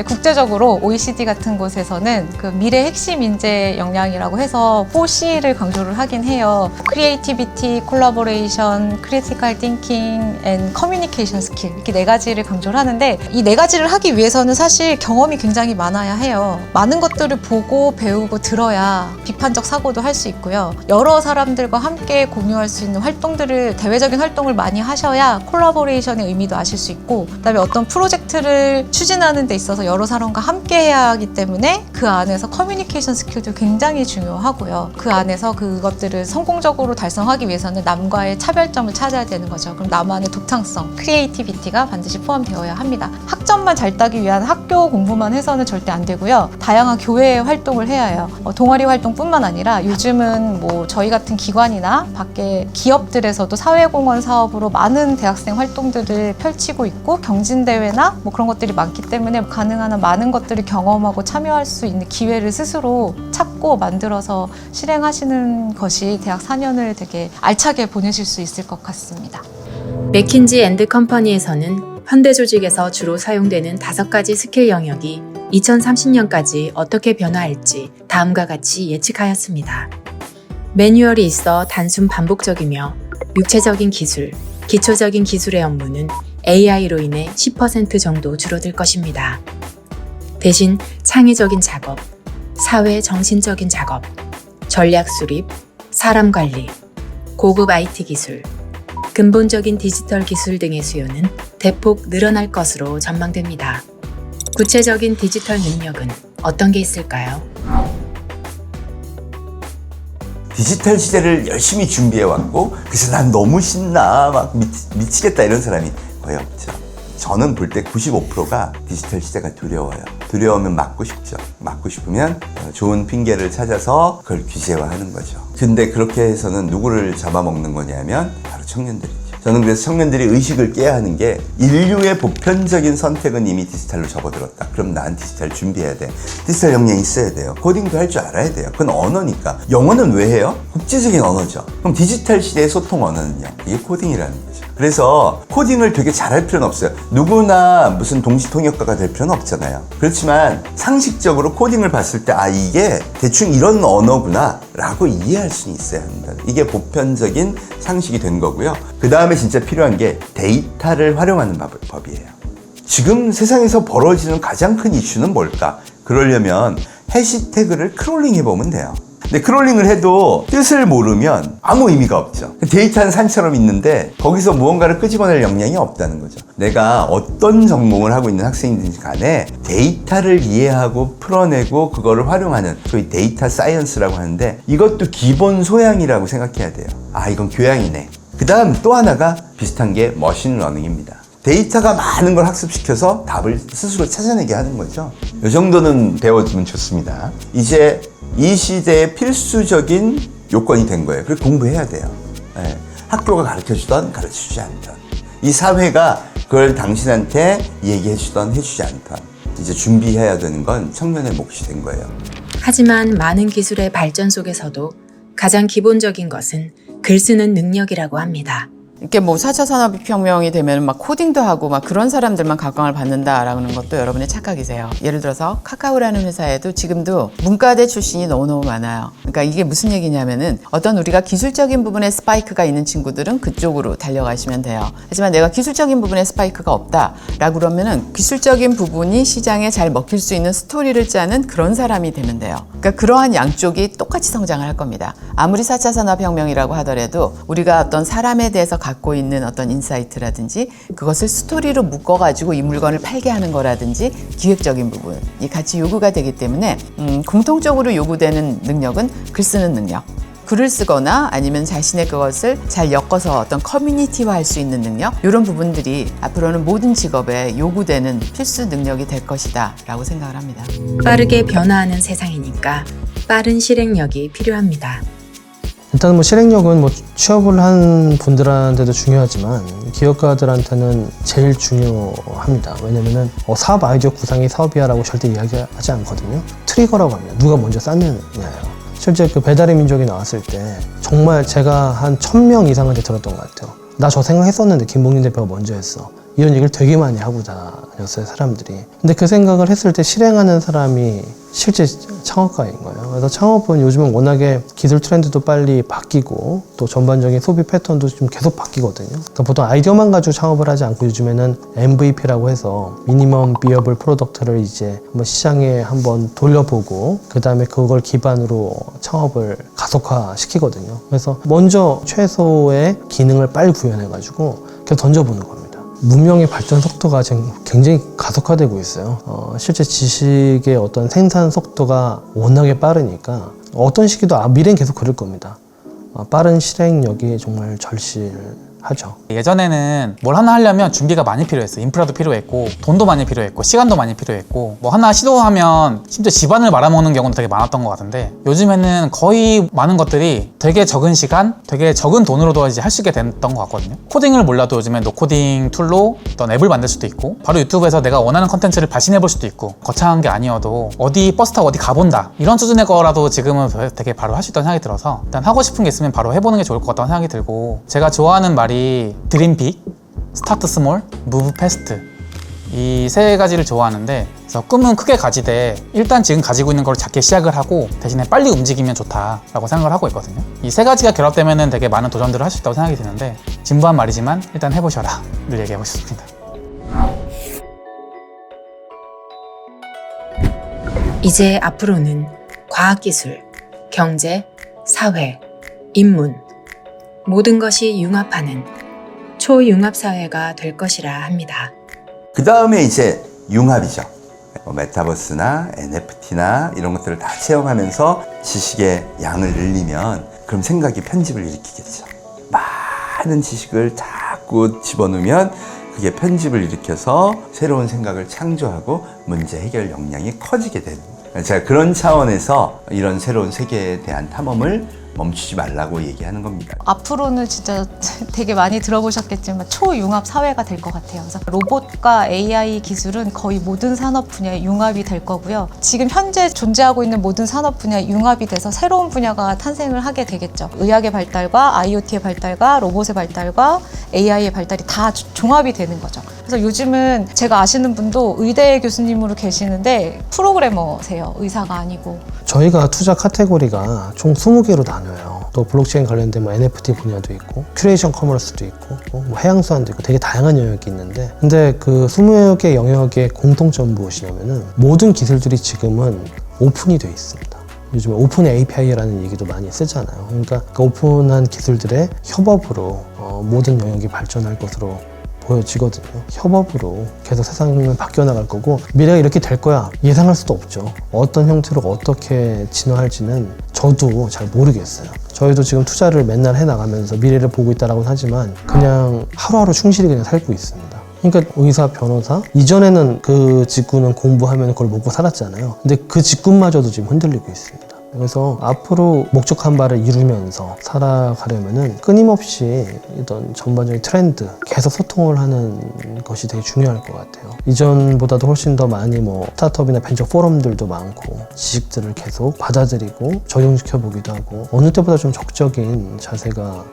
국제적으로 OECD 같은 곳에서는 그 미래 핵심 인재 역량이라고 해서 4C를 강조를 하긴 해요. Creativity, Collaboration, Critical Thinking, and Communication Skill 이렇게 4가지를 강조를 하는데 이 4가지를 하기 위해서는 사실 경험이 굉장히 많아야 해요. 많은 것들을 보고 배우고 들어야 비판적 사고도 할 수 있고요. 여러 사람들과 함께 공유할 수 있는 활동들을 대외적인 활동을 많이 하셔야 콜라보레이션의 의미도 아실 수 있고 그다음에 어떤 프로젝트를 추진하는 데 있어서 여러 사람과 함께 해야 하기 때문에 그 안에서 커뮤니케이션 스킬도 굉장히 중요하고요. 그 안에서 그것들을 성공적으로 달성하기 위해서는 남과의 차별점을 찾아야 되는 거죠. 그럼 나만의 독창성, 크리에이티비티가 반드시 포함되어야 합니다. 학점만 잘 따기 위한 학교 공부만 해서는 절대 안 되고요. 다양한 교회 활동을 해야 해요. 동아리 활동뿐만 아니라 요즘은 뭐 저희 같은 기관이나 밖에 기업들에서도 사회공헌 사업으로 많은 대학생 활동들을 펼치고 있고 경진대회나 뭐 그런 것들이 많기 때문에 가능한 많은 것들을 경험하고 참여할 수 있는 기회를 스스로 찾고 만들어서 실행하시는 것이 대학 4년을 되게 알차게 보내실 수 있을 것 같습니다. 맥킨지 앤드 컴퍼니에서는 현대 조직에서 주로 사용되는 5가지 스킬 영역이 2030년까지 어떻게 변화할지 다음과 같이 예측하였습니다. 매뉴얼이 있어 단순 반복적이며 육체적인 기술, 기초적인 기술의 업무는 AI로 인해 10% 정도 줄어들 것입니다. 대신 창의적인 작업, 사회 정신적인 작업, 전략 수립, 사람 관리, 고급 IT 기술, 근본적인 디지털 기술 등의 수요는 대폭 늘어날 것으로 전망됩니다. 구체적인 디지털 능력은 어떤 게 있을까요? 디지털 시대를 열심히 준비해왔고 그래서 난 너무 신나 막 미치겠다 이런 사람이 거의 없죠. 저는 볼 때 95%가 디지털 시대가 두려워요. 두려우면 막고 싶죠. 막고 싶으면 좋은 핑계를 찾아서 그걸 규제화하는 거죠. 근데 그렇게 해서는 누구를 잡아먹는 거냐면 바로 청년들이죠. 저는 그래서 청년들이 의식을 깨야 하는 게 인류의 보편적인 선택은 이미 디지털로 접어들었다. 그럼 난 디지털 준비해야 돼. 디지털 역량이 있어야 돼요. 코딩도 할 줄 알아야 돼요. 그건 언어니까. 영어는 왜 해요? 국제적인 언어죠. 그럼 디지털 시대의 소통 언어는요? 이게 코딩이라는 거죠. 그래서 코딩을 되게 잘할 필요는 없어요. 누구나 무슨 동시통역가가 될 필요는 없잖아요. 그렇지만 상식적으로 코딩을 봤을 때 아 이게 대충 이런 언어구나 라고 이해할 수는 있어야 한다. 이게 보편적인 상식이 된 거고요. 그 다음에 진짜 필요한 게 데이터를 활용하는 법이에요. 지금 세상에서 벌어지는 가장 큰 이슈는 뭘까? 그러려면 해시태그를 크롤링 해보면 돼요. 근데 크롤링을 해도 뜻을 모르면 아무 의미가 없죠. 데이터는 산처럼 있는데 거기서 무언가를 끄집어낼 역량이 없다는 거죠. 내가 어떤 전공을 하고 있는 학생이든지 간에 데이터를 이해하고 풀어내고 그거를 활용하는 소위 데이터 사이언스라고 하는데 이것도 기본 소양이라고 생각해야 돼요. 아 이건 교양이네. 그 다음 또 하나가 비슷한 게 머신러닝입니다. 데이터가 많은 걸 학습시켜서 답을 스스로 찾아내게 하는 거죠. 이 정도는 배워두면 좋습니다. 이제 이 시대의 필수적인 요건이 된 거예요. 그래서 공부해야 돼요. 네. 학교가 가르쳐주던 가르쳐주지 않던 이 사회가 그걸 당신한테 얘기해주던 해주지 않던 이제 준비해야 되는 건 청년의 몫이 된 거예요. 하지만 많은 기술의 발전 속에서도 가장 기본적인 것은 글 쓰는 능력이라고 합니다. 이렇게 뭐 4차 산업혁명이 되면 막 코딩도 하고 막 그런 사람들만 각광을 받는다라는 것도 여러분의 착각이세요. 예를 들어서 카카오라는 회사에도 지금도 문과대 출신이 너무너무 많아요. 그러니까 이게 무슨 얘기냐면은 어떤 우리가 기술적인 부분에 스파이크가 있는 친구들은 그쪽으로 달려가시면 돼요. 하지만 내가 기술적인 부분에 스파이크가 없다라고 그러면은 기술적인 부분이 시장에 잘 먹힐 수 있는 스토리를 짜는 그런 사람이 되면 돼요. 그러니까 그러한 양쪽이 똑같이 성장을 할 겁니다. 아무리 4차 산업혁명이라고 하더라도 우리가 어떤 사람에 대해서 갖고 있는 어떤 인사이트라든지 그것을 스토리로 묶어가지고 이 물건을 팔게 하는 거라든지 기획적인 부분이 같이 요구가 되기 때문에 공통적으로 요구되는 능력은 글 쓰는 능력. 글을 쓰거나 아니면 자신의 그것을 잘 엮어서 어떤 커뮤니티화할 수 있는 능력, 이런 부분들이 앞으로는 모든 직업에 요구되는 필수 능력이 될 것이다 라고 생각을 합니다. 빠르게 변화하는 세상이니까 빠른 실행력이 필요합니다. 일단 뭐 실행력은 뭐 취업을 한 분들한테도 중요하지만 기업가들한테는 제일 중요합니다. 왜냐면은 사업 아이디어 구상이 사업이야라고 절대 이야기하지 않거든요. 트리거라고 합니다. 누가 먼저 쌓느냐예요. 실제 그 배달의 민족이 나왔을 때 정말 제가 한 1000명 이상한테 들었던 것 같아요. 나 저 생각했었는데 김봉진 대표가 먼저 했어. 이런 얘기를 되게 많이 하고 다녔어요, 사람들이. 근데 그 생각을 했을 때 실행하는 사람이 실제 창업가인 거예요. 그래서 창업은 요즘은 워낙에 기술 트렌드도 빨리 바뀌고 또 전반적인 소비 패턴도 좀 계속 바뀌거든요. 그러니까 보통 아이디어만 가지고 창업을 하지 않고 요즘에는 MVP라고 해서 미니멈 비어블 프로덕트를 이제 한번 시장에 한번 돌려보고 그 다음에 그걸 기반으로 창업을 가속화시키거든요. 그래서 먼저 최소의 기능을 빨리 구현해가지고 계속 던져보는 겁니다. 문명의 발전 속도가 지금 굉장히 가속화되고 있어요. 실제 지식의 어떤 생산 속도가 워낙에 빠르니까 어떤 시기도 미래는 계속 그럴 겁니다. 빠른 실행력이 정말 절실하죠. 예전에는 뭘 하나 하려면 준비가 많이 필요했어요. 인프라도 필요했고 돈도 많이 필요했고 시간도 많이 필요했고 뭐 하나 시도하면 심지어 집안을 말아먹는 경우도 되게 많았던 것 같은데 요즘에는 거의 많은 것들이 되게 적은 시간, 되게 적은 돈으로도 이제 할 수 있게 됐던 것 같거든요. 코딩을 몰라도 요즘에 노코딩 툴로 어떤 앱을 만들 수도 있고 바로 유튜브에서 내가 원하는 컨텐츠를 발신해 볼 수도 있고 거창한 게 아니어도 어디 버스 타고 어디 가본다 이런 수준의 거라도 지금은 되게 바로 할 수 있다는 생각이 들어서 일단 하고 싶은 게 있으면 바로 해보는 게 좋을 것 같다는 생각이 들고 제가 좋아하는 말이 드림 빅, 스타트 스몰, 무브 패스트 이 세 가지를 좋아하는데 그래서 꿈은 크게 가지되 일단 지금 가지고 있는 걸 작게 시작을 하고 대신에 빨리 움직이면 좋다라고 생각을 하고 있거든요. 이 세 가지가 결합되면 되게 많은 도전들을 할 수 있다고 생각이 드는데 진부한 말이지만 일단 해보셔라 를 얘기하고 싶습니다. 이제 앞으로는 과학기술, 경제, 사회, 인문 모든 것이 융합하는 초융합사회가 될 것이라 합니다. 그 다음에 이제 융합이죠. 메타버스나 NFT나 이런 것들을 다 체험하면서 지식의 양을 늘리면 그럼 생각이 편집을 일으키겠죠. 많은 지식을 자꾸 집어넣으면 그게 편집을 일으켜서 새로운 생각을 창조하고 문제 해결 역량이 커지게 되는 거예요. 제가 그런 차원에서 이런 새로운 세계에 대한 탐험을 멈추지 말라고 얘기하는 겁니다. 앞으로는 진짜 되게 많이 들어보셨겠지만 초융합 사회가 될 것 같아요. 그래서 로봇과 AI 기술은 거의 모든 산업 분야에 융합이 될 거고요. 지금 현재 존재하고 있는 모든 산업 분야에 융합이 돼서 새로운 분야가 탄생을 하게 되겠죠. 의학의 발달과 IoT의 발달과 로봇의 발달과 AI의 발달이 다 종합이 되는 거죠. 그래서 요즘은 제가 아시는 분도 의대 교수님으로 계시는데 프로그래머세요. 의사가 아니고. 저희가 투자 카테고리가 총 20개로 나눠요. 또 블록체인 관련된 뭐 NFT 분야도 있고 큐레이션 커머스도 있고 뭐 해양수산도 있고 되게 다양한 영역이 있는데 근데 그 20개 영역의 공통점 무엇이냐면은 모든 기술들이 지금은 오픈이 돼 있습니다. 요즘에 오픈 API라는 얘기도 많이 쓰잖아요. 그러니까 그 오픈한 기술들의 협업으로 모든 영역이 발전할 것으로 보여지거든요. 협업으로 계속 세상은 바뀌어 나갈 거고 미래가 이렇게 될 거야 예상할 수도 없죠. 어떤 형태로 어떻게 진화할지는 저도 잘 모르겠어요. 저희도 지금 투자를 맨날 해나가면서 미래를 보고 있다라고는 하지만 그냥 하루하루 충실히 그냥 살고 있습니다. 그러니까 의사, 변호사 이전에는 그 직군은 공부하면 그걸 먹고 살았잖아요. 근데 그 직군마저도 지금 흔들리고 있습니다. 그래서 앞으로 목적한 바를 이루면서 살아가려면은 끊임없이 이런 전반적인 트렌드 계속 소통을 하는 것이 되게 중요할 것 같아요. 이전보다도 훨씬 더 많이 스타트업이나 벤처 포럼들도 많고 지식들을 계속 받아들이고 적용시켜 보기도 하고 어느 때보다 좀 적극적인 자세가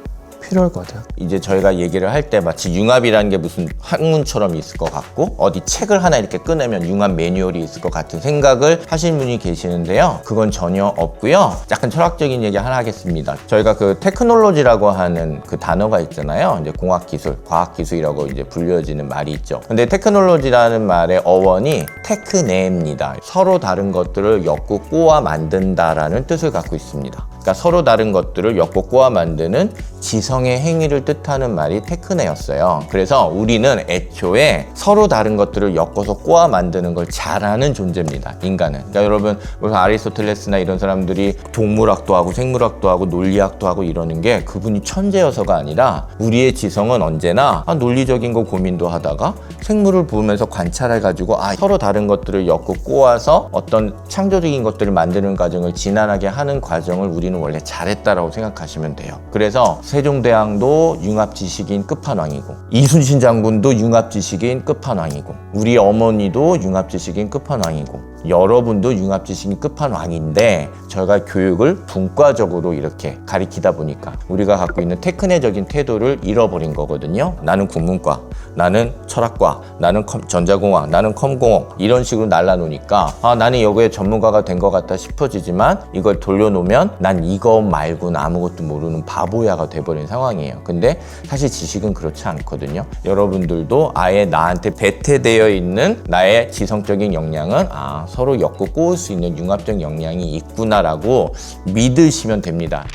필요할 것 같아요. 이제 저희가 얘기를 할 때 마치 융합이라는 게 무슨 학문처럼 있을 것 같고 어디 책을 하나 이렇게 꺼내면 융합 매뉴얼이 있을 것 같은 생각을 하시는 분이 계시는데요. 그건 전혀 없고요. 약간 철학적인 얘기 하나 하겠습니다. 저희가 그 테크놀로지라고 하는 그 단어가 있잖아요. 이제 공학기술, 과학기술이라고 이제 불려지는 말이 있죠. 근데 테크놀로지라는 말의 어원이 테크네입니다. 서로 다른 것들을 엮고 꼬아 만든다라는 뜻을 갖고 있습니다. 그러니까 서로 다른 것들을 엮고 꼬아 만드는 지성의 행위를 뜻하는 말이 테크네였어요. 그래서 우리는 애초에 서로 다른 것들을 엮어서 꼬아 만드는 걸 잘하는 존재입니다. 인간은. 그러니까 여러분 무슨 아리스토텔레스나 이런 사람들이 동물학도 하고 생물학도 하고 논리학도 하고 이러는 게 그분이 천재여서가 아니라 우리의 지성은 언제나 논리적인 거 고민도 하다가 생물을 보면서 관찰해가지고 서로 다른 것들을 엮고 꼬아서 어떤 창조적인 것들을 만드는 과정을 진안하게 하는 과정을 우리는 원래 잘했다라고 생각하시면 돼요. 그래서 세종대왕도 융합지식인 끝판왕이고 이순신 장군도 융합지식인 끝판왕이고 우리 어머니도 융합지식인 끝판왕이고 여러분도 융합지식인 끝판왕인데 저희가 교육을 분과적으로 이렇게 가리키다 보니까 우리가 갖고 있는 테크네적인 태도를 잃어버린 거거든요. 나는 국문과, 나는 철학과, 나는 전자공학, 나는 컴공학 이런 식으로 날라놓으니까 나는 여기에 전문가가 된 것 같다 싶어지지만 이걸 돌려놓으면 난 이거 말고는 아무것도 모르는 바보야가 돼버린 상황이에요. 근데 사실 지식은 그렇지 않거든요. 여러분들도 아예 나한테 배태되어 있는 나의 지성적인 역량은 서로 엮고 꼬을 수 있는 융합적 역량이 있구나라고 믿으시면 됩니다.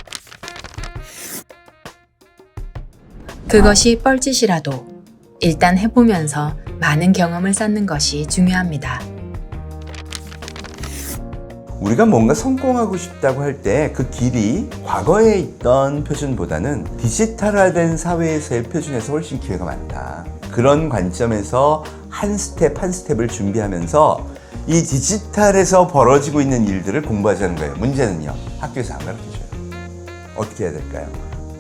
그것이 뻘짓이라도 일단 해보면서 많은 경험을 쌓는 것이 중요합니다. 우리가 뭔가 성공하고 싶다고 할 때 그 길이 과거에 있던 표준보다는 디지털화된 사회에서의 표준에서 훨씬 기회가 많다. 그런 관점에서 한 스텝 한 스텝을 준비하면서 이 디지털에서 벌어지고 있는 일들을 공부하자는 거예요. 문제는요, 학교에서 안 가르쳐줘요. 어떻게 해야 될까요?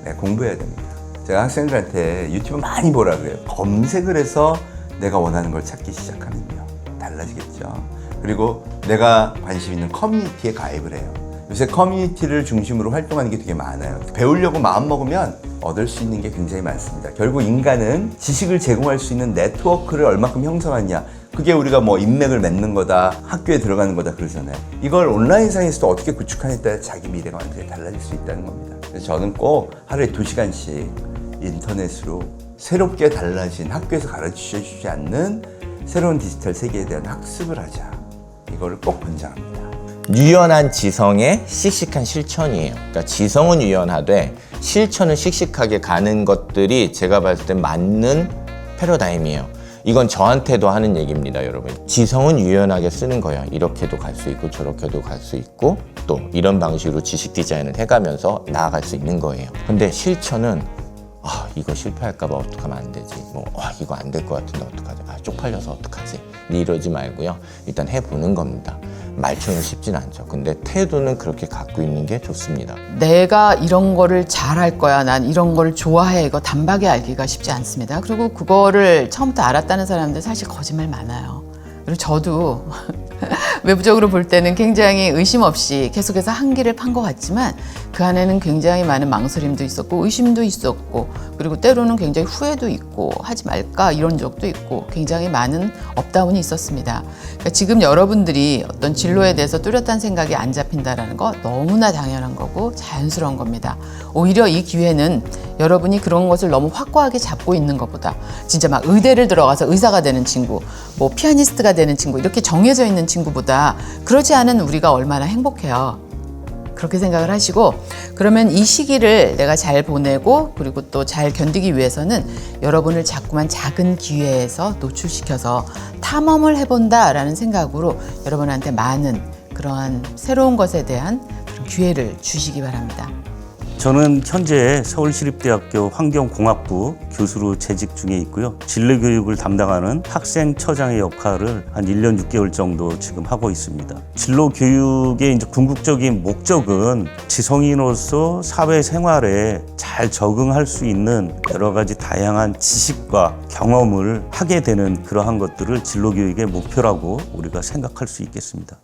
네, 공부해야 됩니다. 제가 학생들한테 유튜브 많이 보라 그래요. 검색을 해서 내가 원하는 걸 찾기 시작하면요, 달라지겠죠. 그리고 내가 관심 있는 커뮤니티에 가입을 해요. 요새 커뮤니티를 중심으로 활동하는 게 되게 많아요. 배우려고 마음먹으면 얻을 수 있는 게 굉장히 많습니다. 결국 인간은 지식을 제공할 수 있는 네트워크를 얼마큼 형성하냐, 그게 우리가 인맥을 맺는 거다, 학교에 들어가는 거다 그러잖아요. 이걸 온라인상에서도 어떻게 구축하냐에 따라 자기 미래가 완전히 달라질 수 있다는 겁니다. 그래서 저는 꼭 하루에 2시간씩 인터넷으로 새롭게 달라진, 학교에서 가르쳐주지 않는 새로운 디지털 세계에 대한 학습을 하자, 이거를 꼭 권장합니다. 유연한 지성의 씩씩한 실천이에요. 그러니까 지성은 유연하되 실천은 씩씩하게 가는 것들이 제가 봤을 때 맞는 패러다임이에요. 이건 저한테도 하는 얘기입니다, 여러분. 지성은 유연하게 쓰는 거예요. 이렇게도 갈 수 있고 저렇게도 갈 수 있고 또 이런 방식으로 지식 디자인을 해가면서 나아갈 수 있는 거예요. 근데 실천은 이거 실패할까봐 어떡하면 안 되지, 이거 안 될 것 같은데 어떡하지, 쪽팔려서 어떡하지, 이러지 말고요, 일단 해보는 겁니다. 말처럼 쉽진 않죠. 근데 태도는 그렇게 갖고 있는 게 좋습니다. 내가 이런 거를 잘할 거야, 난 이런 걸 좋아해, 이거 단박에 알기가 쉽지 않습니다. 그리고 그거를 처음부터 알았다는 사람들 사실 거짓말 많아요. 그리고 저도 외부적으로 볼 때는 굉장히 의심 없이 계속해서 한 길을 판 것 같지만 그 안에는 굉장히 많은 망설임도 있었고 의심도 있었고 그리고 때로는 굉장히 후회도 있고 하지 말까 이런 적도 있고 굉장히 많은 업다운이 있었습니다. 그러니까 지금 여러분들이 어떤 진로에 대해서 뚜렷한 생각이 안 잡힌다라는 거 너무나 당연한 거고 자연스러운 겁니다. 오히려 이 기회는 여러분이 그런 것을 너무 확고하게 잡고 있는 것보다 진짜 막 의대를 들어가서 의사가 되는 친구, 피아니스트가 되는 친구 이렇게 정해져 있는 친구보다 그러지 않은 우리가 얼마나 행복해요. 그렇게 생각을 하시고 그러면 이 시기를 내가 잘 보내고 그리고 또 잘 견디기 위해서는 여러분을 자꾸만 작은 기회에서 노출시켜서 탐험을 해본다라는 생각으로 여러분한테 많은 그러한 새로운 것에 대한 그런 기회를 주시기 바랍니다. 저는 현재 서울시립대학교 환경공학부 교수로 재직 중에 있고요. 진로교육을 담당하는 학생처장의 역할을 한 1년 6개월 정도 지금 하고 있습니다. 진로교육의 이제 궁극적인 목적은 지성인으로서 사회생활에 잘 적응할 수 있는 여러 가지 다양한 지식과 경험을 하게 되는 그러한 것들을 진로교육의 목표라고 우리가 생각할 수 있겠습니다.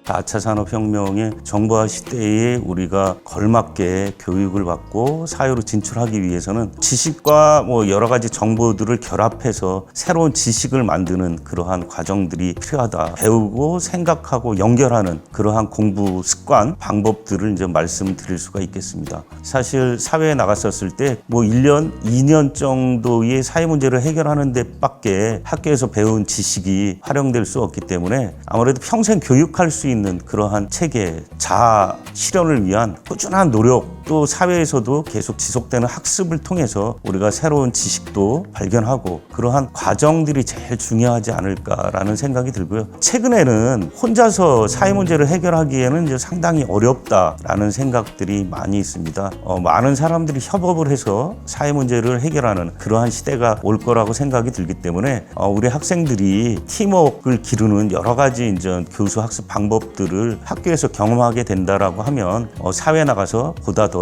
4차 산업혁명의 정보화 시대에 우리가 걸맞게 교육을 받고 사회로 진출하기 위해서는 지식과 여러 가지 정보들을 결합해서 새로운 지식을 만드는 그러한 과정들이 필요하다. 배우고 생각하고 연결하는 그러한 공부 습관, 방법들을 이제 말씀드릴 수가 있겠습니다. 사실 사회에 나갔었을 때 1년, 2년 정도의 사회 문제를 해결하는 데밖에 학교에서 배운 지식이 활용될 수 없기 때문에 아무래도 평생 교육할 수 있는 그러한 체계, 자아 실현을 위한 꾸준한 노력, 또 사회에서도 계속 지속되는 학습을 통해서 우리가 새로운 지식도 발견하고 그러한 과정들이 제일 중요하지 않을까라는 생각이 들고요. 최근에는 혼자서 사회 문제를 해결하기에는 이제 상당히 어렵다라는 생각들이 많이 있습니다. 많은 사람들이 협업을 해서 사회 문제를 해결하는 그러한 시대가 올 거라고 생각이 들기 때문에 우리 학생들이 팀워크를 기르는 여러 가지 이제 교수 학습 방법들을 학교에서 경험하게 된다라고 하면 사회에 나가서 보다 더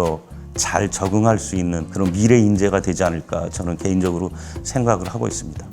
잘 적응할 수 있는 그런 미래 인재가 되지 않을까 저는 개인적으로 생각을 하고 있습니다.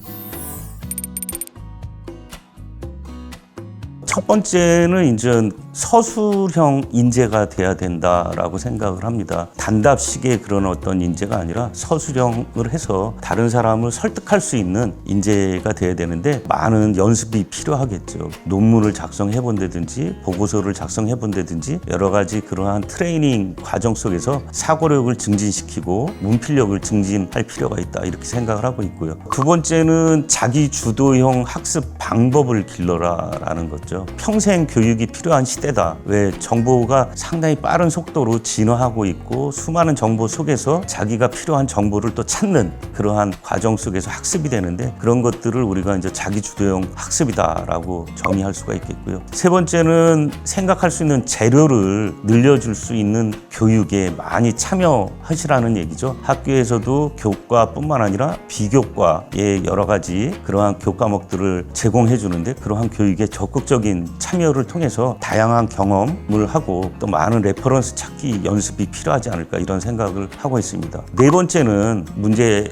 첫 번째는 이제 서술형 인재가 돼야 된다라고 생각을 합니다. 단답식의 그런 어떤 인재가 아니라 서술형을 해서 다른 사람을 설득할 수 있는 인재가 돼야 되는데 많은 연습이 필요하겠죠. 논문을 작성해 본다든지 보고서를 작성해 본다든지 여러 가지 그러한 트레이닝 과정 속에서 사고력을 증진시키고 문필력을 증진할 필요가 있다 이렇게 생각을 하고 있고요. 두 번째는 자기 주도형 학습 방법을 길러라라는 거죠. 평생 교육이 필요한 시대다. 왜 정보가 상당히 빠른 속도로 진화하고 있고 수많은 정보 속에서 자기가 필요한 정보를 또 찾는 그러한 과정 속에서 학습이 되는데 그런 것들을 우리가 이제 자기 주도형 학습이다라고 정의할 수가 있겠고요. 세 번째는 생각할 수 있는 재료를 늘려줄 수 있는 교육에 많이 참여하시라는 얘기죠. 학교에서도 교과뿐만 아니라 비교과의 여러 가지 그러한 교과목들을 제공해 주는데 그러한 교육에 적극적인 참여를 통해서 다양한 경험을 하고 또 많은 레퍼런스 찾기 연습이 필요하지 않을까 이런 생각을 하고 있습니다. 네 번째는 문제에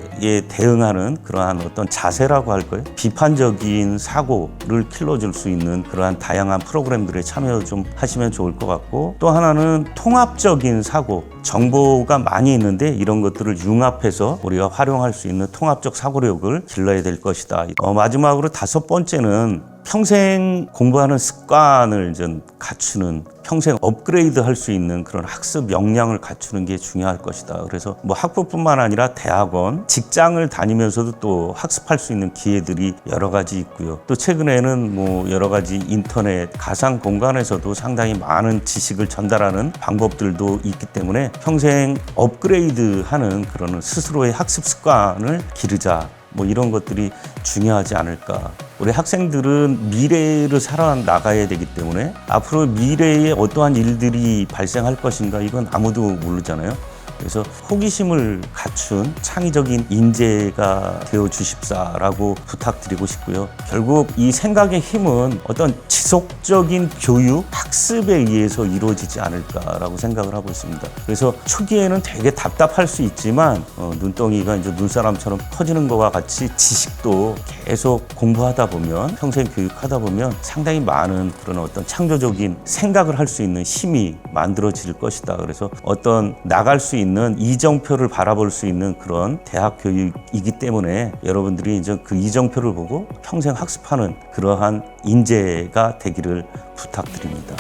대응하는 그러한 어떤 자세라고 할까요? 비판적인 사고를 길러줄 수 있는 그러한 다양한 프로그램들에 참여 좀 하시면 좋을 것 같고 또 하나는 통합적인 사고, 정보가 많이 있는데 이런 것들을 융합해서 우리가 활용할 수 있는 통합적 사고력을 길러야 될 것이다. 마지막으로 다섯 번째는 평생 공부하는 습관을 좀 갖추는 평생 업그레이드 할 수 있는 그런 학습 역량을 갖추는 게 중요할 것이다. 그래서 학부뿐만 아니라 대학원, 직장을 다니면서도 또 학습할 수 있는 기회들이 여러 가지 있고요. 또 최근에는 여러 가지 인터넷, 가상 공간에서도 상당히 많은 지식을 전달하는 방법들도 있기 때문에 평생 업그레이드 하는 그런 스스로의 학습 습관을 기르자. 이런 것들이 중요하지 않을까. 우리 학생들은 미래를 살아나가야 되기 때문에 앞으로 미래에 어떠한 일들이 발생할 것인가 이건 아무도 모르잖아요. 그래서 호기심을 갖춘 창의적인 인재가 되어 주십사라고 부탁드리고 싶고요. 결국 이 생각의 힘은 어떤 지속적인 교육, 학습에 의해서 이루어지지 않을까라고 생각을 하고 있습니다. 그래서 초기에는 되게 답답할 수 있지만 눈덩이가 이제 눈사람처럼 커지는 것과 같이 지식도 계속 공부하다 보면 평생 교육하다 보면 상당히 많은 그런 어떤 창조적인 생각을 할 수 있는 힘이 만들어질 것이다. 그래서 어떤 나갈 수 있는 이정표를 바라볼 수 있는 그런 대학 교육이기 때문에 여러분들이 이제 그 이정표를 보고 평생 학습하는 그러한 인재가 되기를 부탁드립니다.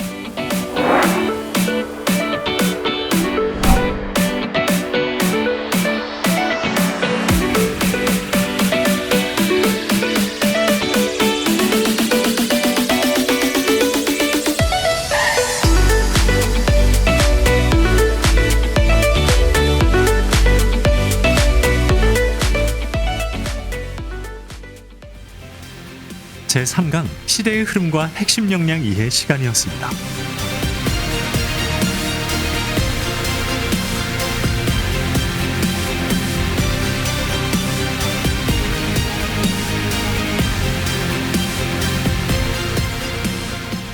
제3강 시대의 흐름과 핵심 역량 이해 시간이었습니다.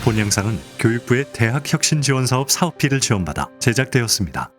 본 영상은 교육부의 대학혁신지원사업 사업비를 지원받아 제작되었습니다.